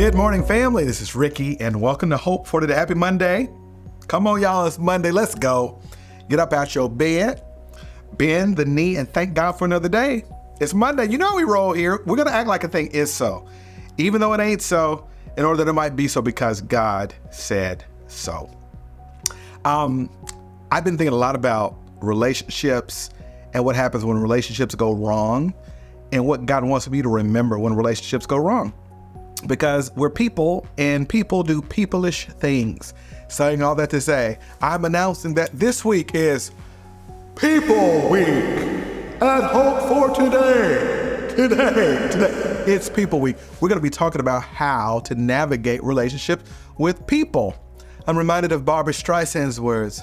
Good morning, family. This is Ricky, and welcome to Hope for Today. Happy Monday. Come on, y'all. It's Monday. Let's go. Get up out your bed, bend the knee, and thank God for another day. It's Monday. You know how we roll here. We're going to act like a thing is so, even though it ain't so, in order that it might be so because God said so. I've been thinking a lot about relationships and what happens when relationships go wrong and what God wants me to remember when relationships go wrong. Because we're people and people do peopleish things. Saying all that to say, I'm announcing that this week is People Week at Hope for Today. Today. It's People Week. We're going to be talking about how to navigate relationships with people. I'm reminded of Barbra Streisand's words.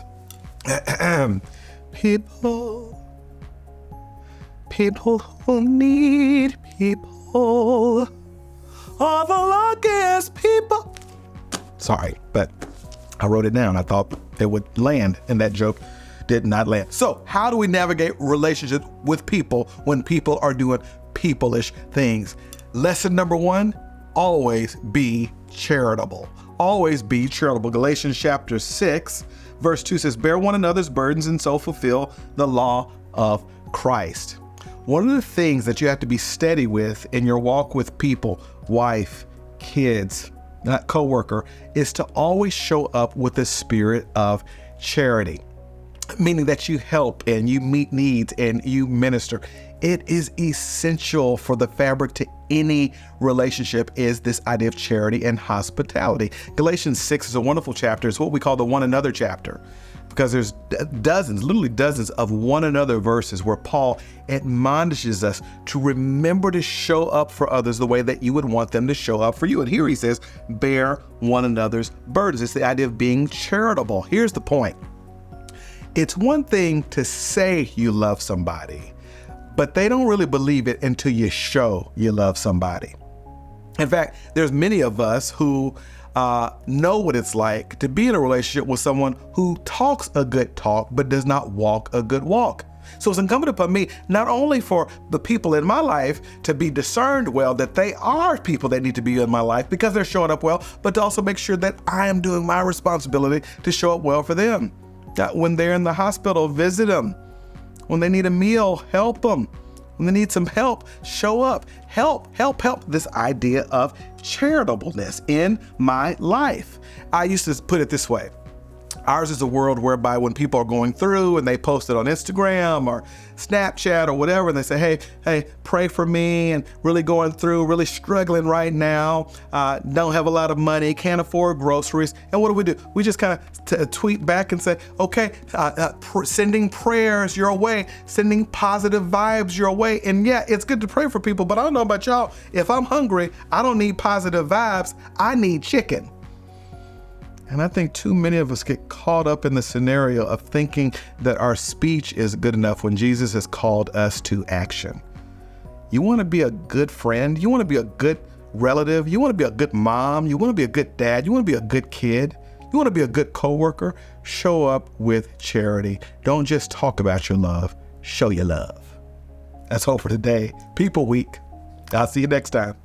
People who need people are the luckiest people. Sorry, but I wrote it down. I thought it would land, and that joke did not land. So how do we navigate relationships with people when people are doing peopleish things? Lesson number one, always be charitable. Always be charitable. Galatians chapter 6, verse 2 says, bear one another's burdens and so fulfill the law of Christ. One of the things that you have to be steady with in your walk with people, wife, kids, coworker, is to always show up with a spirit of charity, meaning that you help and you meet needs and you minister. It is essential for the fabric to any relationship is this idea of charity and hospitality. Galatians 6 is a wonderful chapter. It's what we call the one another chapter, because there's literally dozens of one another verses where Paul admonishes us to remember to show up for others the way that you would want them to show up for you. And here he says, bear one another's burdens. It's the idea of being charitable. Here's the point. It's one thing to say you love somebody, but they don't really believe it until you show you love somebody. In fact, there's many of us who know what it's like to be in a relationship with someone who talks a good talk but does not walk a good walk. So it's incumbent upon me not only for the people in my life to be discerned well that they are people that need to be in my life because they're showing up well, but to also make sure that I am doing my responsibility to show up well for them. That when they're in the hospital, visit them. When they need a meal, help them. When they need some help, show up. Help. This idea of charitableness in my life. I used to put it this way. Ours is a world whereby when people are going through and they post it on Instagram or Snapchat or whatever, and they say, hey, pray for me and really going through, really struggling right now, don't have a lot of money, can't afford groceries. And what do? We just kind of tweet back and say, okay, sending prayers your way, sending positive vibes your way. And yeah, it's good to pray for people, but I don't know about y'all. If I'm hungry, I don't need positive vibes. I need chicken. And I think too many of us get caught up in the scenario of thinking that our speech is good enough when Jesus has called us to action. You want to be a good friend. You want to be a good relative. You want to be a good mom. You want to be a good dad. You want to be a good kid. You want to be a good coworker. Show up with charity. Don't just talk about your love. Show your love. That's Hope for Today. People Week. I'll see you next time.